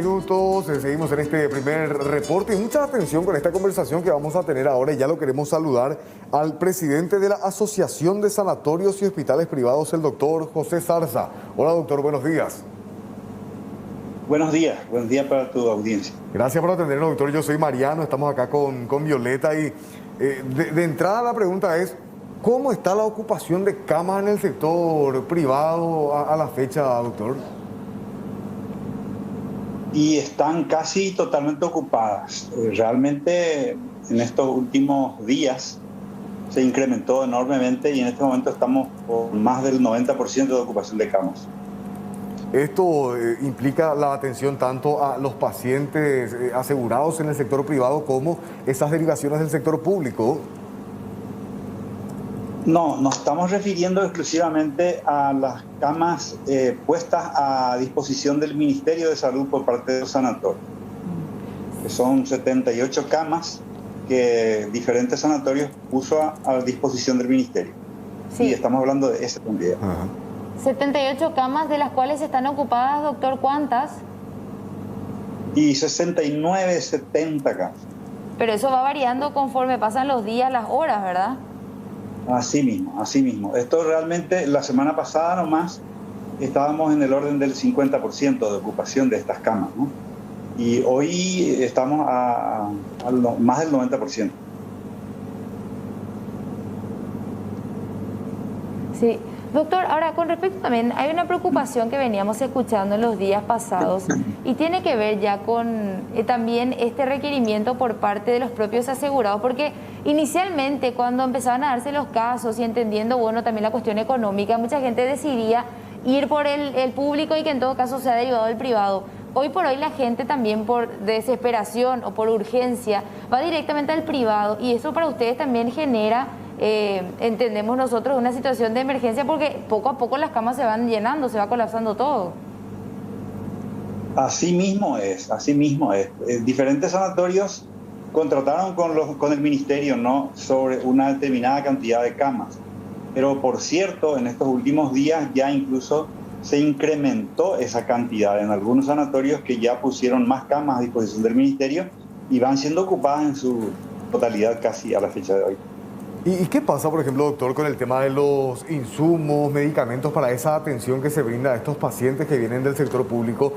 Minutos, seguimos en este primer reporte y mucha atención con esta conversación que vamos a tener ahora. Y ya lo queremos saludar al presidente de la Asociación de Sanatorios y Hospitales Privados, el doctor José Zarza. Hola doctor, buenos días. Buenos días para tu audiencia. Gracias por atendernos, doctor. Yo soy Mariano, estamos acá con Violeta y de entrada la pregunta es, ¿cómo está la ocupación de camas en el sector privado a la fecha, doctor? Y están casi totalmente ocupadas. Realmente en estos últimos días se incrementó enormemente y en este momento estamos por más del 90% de ocupación de camas. Esto implica la atención tanto a los pacientes asegurados en el sector privado como esas derivaciones del sector público. No, nos estamos refiriendo exclusivamente a las camas puestas a disposición del Ministerio de Salud por parte de los sanatorios, que son 78 camas que diferentes sanatorios puso a disposición del Ministerio. Sí. Y estamos hablando de esa cantidad. 78 camas, de las cuales están ocupadas, doctor, ¿cuántas? Y 69, 70 camas. Pero eso va variando conforme pasan los días, las horas, ¿verdad? Así mismo. Esto realmente, la semana pasada nomás, estábamos en el orden del 50% de ocupación de estas camas, ¿no? Y hoy estamos a más del 90%. Sí. Doctor, ahora con respecto también, hay una preocupación que veníamos escuchando en los días pasados y tiene que ver ya con también este requerimiento por parte de los propios asegurados, porque inicialmente cuando empezaban a darse los casos y entendiendo, bueno, también la cuestión económica, mucha gente decidía ir por el público y que en todo caso sea derivado del privado. Hoy por hoy la gente también por desesperación o por urgencia va directamente al privado y eso para ustedes también genera... entendemos nosotros una situación de emergencia porque poco a poco las camas se van llenando, se va colapsando todo. Así mismo es. Diferentes sanatorios contrataron con el ministerio, ¿no?, sobre una determinada cantidad de camas. Pero por cierto, en estos últimos días ya incluso se incrementó esa cantidad en algunos sanatorios que ya pusieron más camas a disposición del ministerio y van siendo ocupadas en su totalidad casi a la fecha de hoy. ¿Y qué pasa, por ejemplo, doctor, con el tema de los insumos, medicamentos para esa atención que se brinda a estos pacientes que vienen del sector público?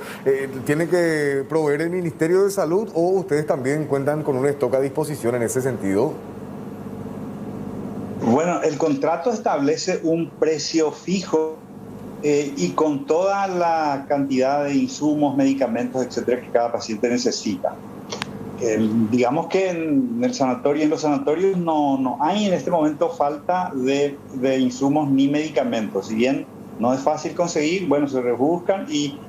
¿Tiene que proveer el Ministerio de Salud o ustedes también cuentan con un stock a disposición en ese sentido? Bueno, el contrato establece un precio fijo y con toda la cantidad de insumos, medicamentos, etcétera, que cada paciente necesita. Digamos que en los sanatorios no hay en este momento falta de insumos ni medicamentos. Si bien no es fácil conseguir, bueno, se rebuscan y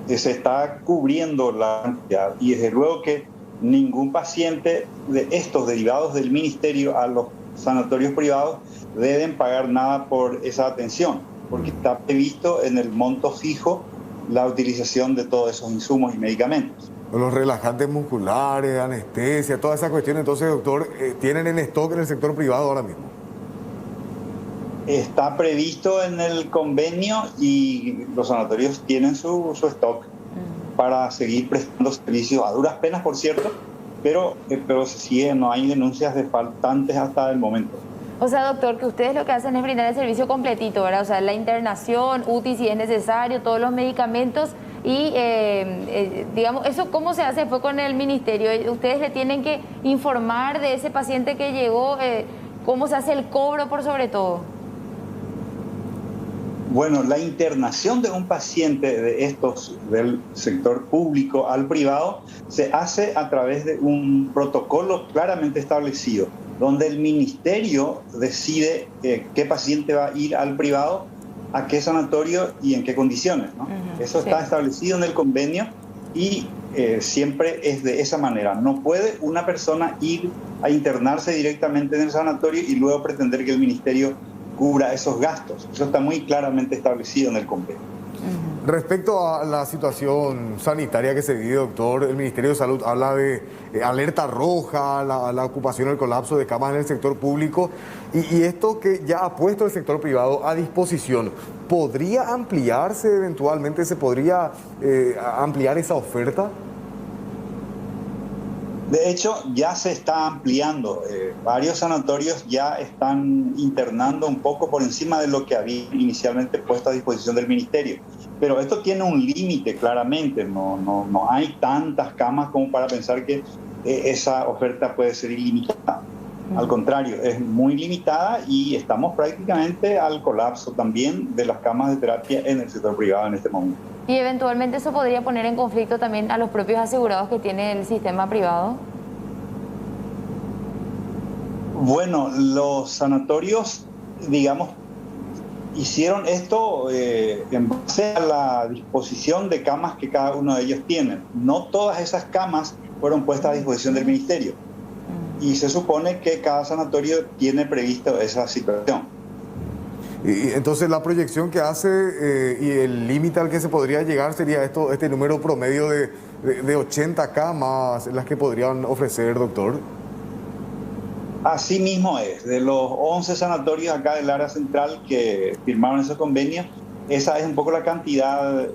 se está cubriendo la cantidad. Y desde luego que ningún paciente de estos derivados del ministerio a los sanatorios privados deben pagar nada por esa atención, porque está previsto en el monto fijo la utilización de todos esos insumos y medicamentos. Los relajantes musculares, anestesia, toda esa cuestión. Entonces, doctor, ¿tienen en stock en el sector privado ahora mismo? Está previsto en el convenio y los sanatorios tienen su stock para seguir prestando servicios a duras penas, por cierto, pero se sigue, no hay denuncias de faltantes hasta el momento. O sea, doctor, que ustedes lo que hacen es brindar el servicio completito, ¿verdad? O sea, la internación, UTI si es necesario, todos los medicamentos y, digamos, ¿eso cómo se hace? Fue con el ministerio. Ustedes le tienen que informar de ese paciente que llegó, cómo se hace el cobro por sobre todo. Bueno, la internación de un paciente de estos del sector público al privado se hace a través de un protocolo claramente establecido, donde el ministerio decide qué paciente va a ir al privado, a qué sanatorio y en qué condiciones, ¿no? Eso está establecido en el convenio y siempre es de esa manera. No puede una persona ir a internarse directamente en el sanatorio y luego pretender que el ministerio cubra esos gastos. Eso está muy claramente establecido en el convenio. Respecto a la situación sanitaria que se vive, doctor, el Ministerio de Salud habla de alerta roja, la ocupación, el colapso de camas en el sector público y esto que ya ha puesto el sector privado a disposición, ¿podría ampliarse eventualmente? ¿Se podría ampliar esa oferta? De hecho, ya se está ampliando. Varios sanatorios ya están internando un poco por encima de lo que había inicialmente puesto a disposición del Ministerio. Pero esto tiene un límite, claramente. No hay tantas camas como para pensar que esa oferta puede ser ilimitada. Al contrario, es muy limitada y estamos prácticamente al colapso también de las camas de terapia en el sector privado en este momento. Y eventualmente eso podría poner en conflicto también a los propios asegurados que tiene el sistema privado. Bueno, los sanatorios, digamos, hicieron esto en base a la disposición de camas que cada uno de ellos tiene. No todas esas camas fueron puestas a disposición del Ministerio. Y se supone que cada sanatorio tiene previsto esa situación. Y entonces la proyección que hace y el límite al que se podría llegar sería este número promedio de 80 camas las que podrían ofrecer, doctor. Así mismo es. De los 11 sanatorios acá del área central que firmaron ese convenio, esa es un poco la cantidad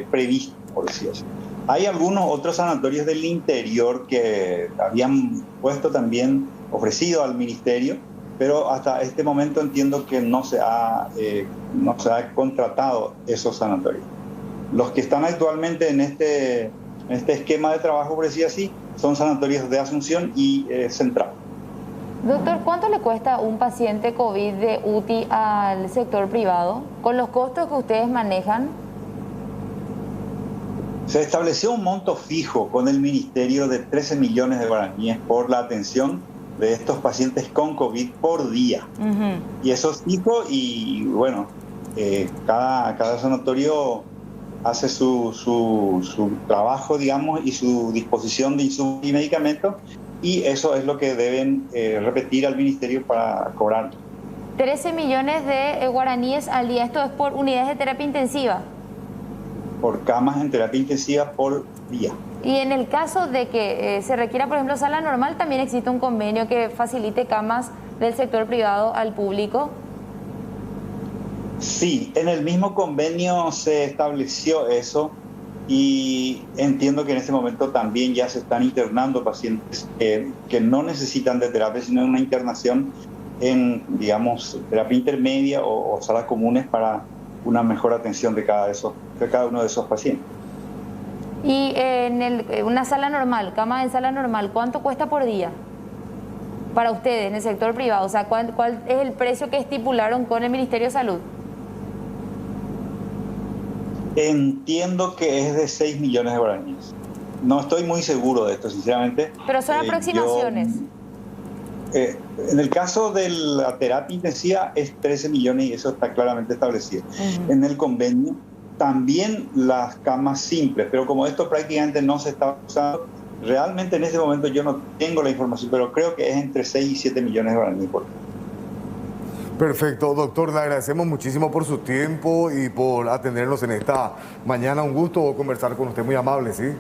prevista, por decirlo así. Hay algunos otros sanatorios del interior que habían puesto también ofrecido al ministerio, pero hasta este momento entiendo que no se ha contratado esos sanatorios. Los que están actualmente en este esquema de trabajo, por decir así, son sanatorios de Asunción y Central. Doctor, ¿cuánto le cuesta un paciente COVID de UTI al sector privado? Con los costos que ustedes manejan. Se estableció un monto fijo con el Ministerio de 13 millones de guaraníes por la atención de estos pacientes con COVID por día. Y eso es fijo y bueno, cada sanatorio hace su trabajo, digamos, y su disposición de insumos y medicamentos, y eso es lo que deben repetir al Ministerio para cobrar. 13 millones de guaraníes al día, esto es por unidades de terapia intensiva. Por camas en terapia intensiva por día. Y en el caso de que se requiera, por ejemplo, sala normal, también existe un convenio que facilite camas del sector privado al público. Sí, en el mismo convenio se estableció eso y entiendo que en este momento también ya se están internando pacientes que no necesitan de terapia, sino una internación en, digamos, terapia intermedia o salas comunes para una mejor atención de cada uno de esos pacientes. Y en una sala normal, cama en sala normal, ¿cuánto cuesta por día para ustedes en el sector privado? O sea, ¿cuál es el precio que estipularon con el Ministerio de Salud? Entiendo que es de 6 millones de guaraníes. No estoy muy seguro de esto, sinceramente. Pero son aproximaciones. En el caso de la terapia intensiva es 13 millones y eso está claramente establecido. En el convenio también las camas simples, pero como esto prácticamente no se está usando, realmente en este momento yo no tengo la información, pero creo que es entre 6 y 7 millones de guaraníes por día. Perfecto, doctor, le agradecemos muchísimo por su tiempo y por atendernos en esta mañana. Un gusto conversar con usted, muy amable, ¿sí?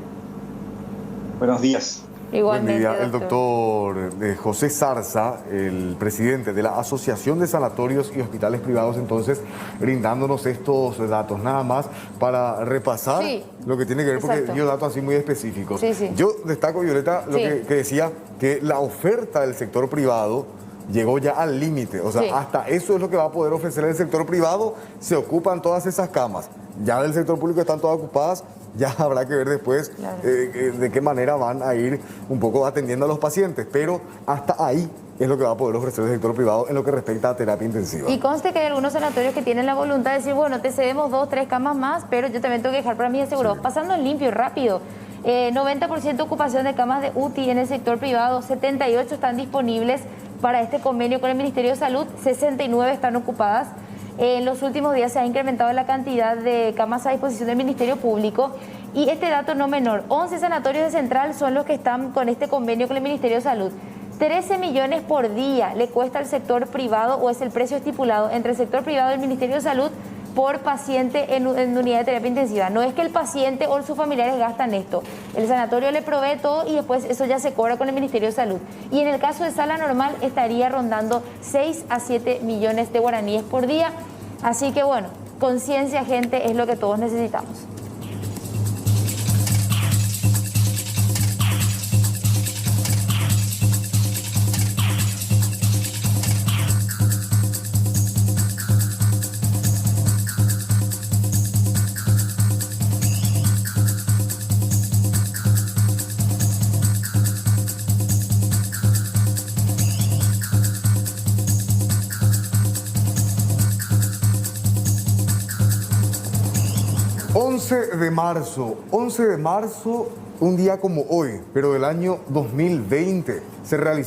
Buenos días. Igualmente, buen día. El doctor José Zarza, el presidente de la Asociación de Sanatorios y Hospitales Privados, entonces, brindándonos estos datos, nada más para repasar lo que tiene que ver, porque dio datos así muy específicos. Yo destaco, Violeta, lo que decía, que la oferta del sector privado llegó ya al límite, o sea, hasta eso es lo que va a poder ofrecer el sector privado, se ocupan todas esas camas, ya del sector público están todas ocupadas, ya habrá que ver después de qué manera van a ir un poco atendiendo a los pacientes, pero hasta ahí es lo que va a poder ofrecer el sector privado en lo que respecta a terapia intensiva. Y conste que hay algunos sanatorios que tienen la voluntad de decir, bueno, te cedemos 2, 3 camas más, pero yo también tengo que dejar para mis asegurados, pasando en limpio y rápido. 90% ocupación de camas de UTI en el sector privado, 78 están disponibles para este convenio con el Ministerio de Salud, 69 están ocupadas. En los últimos días se ha incrementado la cantidad de camas a disposición del Ministerio Público y este dato no menor, 11 sanatorios de Central son los que están con este convenio con el Ministerio de Salud. 13 millones por día le cuesta al sector privado, o es el precio estipulado entre el sector privado y el Ministerio de Salud por paciente en unidad de terapia intensiva. No es que el paciente o sus familiares gastan esto. El sanatorio le provee todo y después eso ya se cobra con el Ministerio de Salud. Y en el caso de sala normal estaría rondando 6 a 7 millones de guaraníes por día. Así que bueno, conciencia, gente, es lo que todos necesitamos. 11 de marzo, un día como hoy, pero del año 2020, se realizó